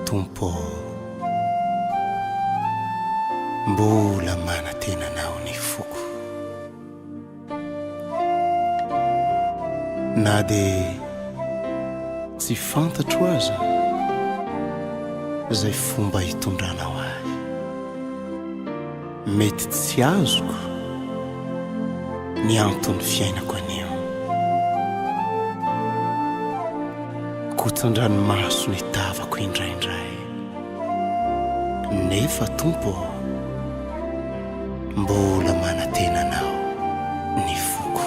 tompo mbola manatenanao ny foko na dia tsy fantatro aza izay fomba hitondranao azy mety tsy azoko ny antony fiainako anio kotondranomaso ny tavako indraindray nefa tompo mbola manatenanao ny foko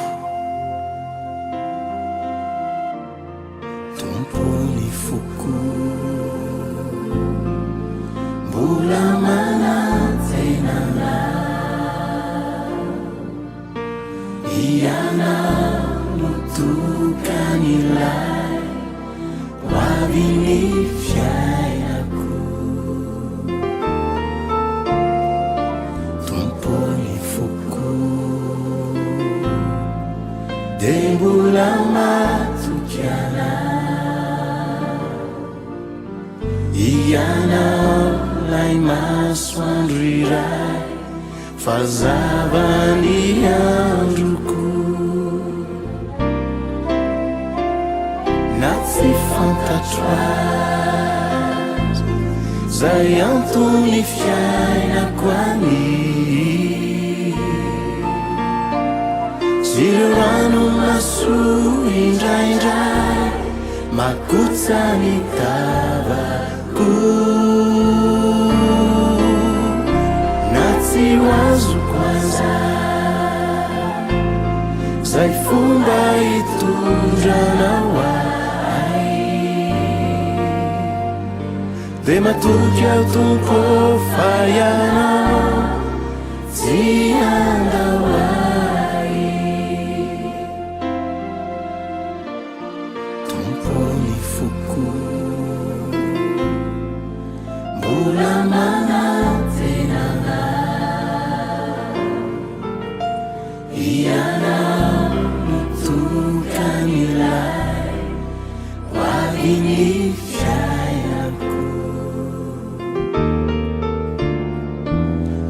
tompo ny foko mbola manatenanao ianao no tokan'ilay hoavy ny fiainako tompo ny foko dia mbola matoky anao ianao lay masoandro iray fazavany androko na tsy fantatro azy zay antony fiainako any sy ireo rano maso indraindray makotsa ny tavako na tsy hoazoko aza zay fomba hitondranao ahy dia matoky ao tompo fa ianao tsy andao ahy tompo ny foko mbola manatenanao ianao no tokan'ilay hoavy ny fiainako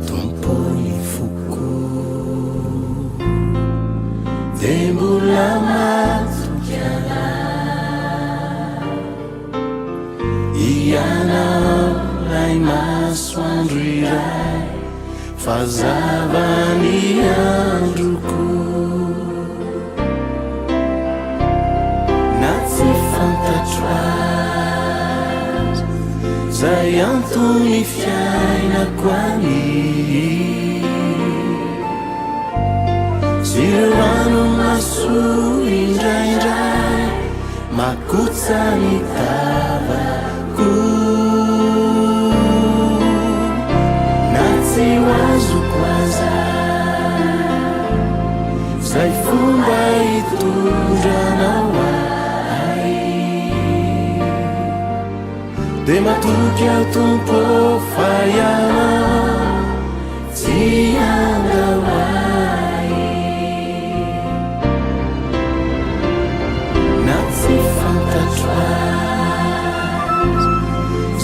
tompo ny foko dia mbola matoky anao ianao lay masoandro iray fazavany androko na tsy fantatro azy zay antony fiainako any sy ireo rano maso indraindray makotsa ny tavako na tsy hoazoko aza zay fomba hitondranao ahy dia matoky ao tompo fa ianao tsy andao ahy na tsy fantatro azy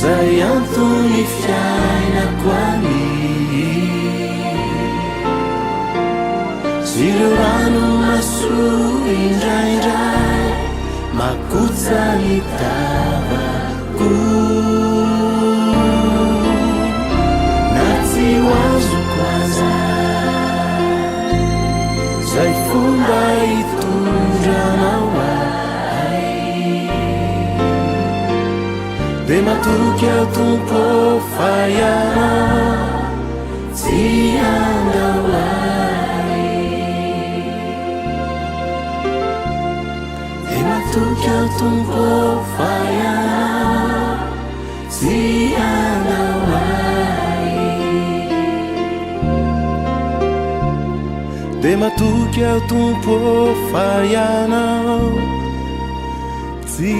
zay antony fiainako any sy ireo rano maso indraindray makotsa ny tavako na tsy hoazoko aza zay fomba hitondranao ahy dia matoky ao tompo fa ianao tsy andao ahy dia matoky ao tompo fa ianao tsy andao ahy dia matoky ao tompo fa ianao tsy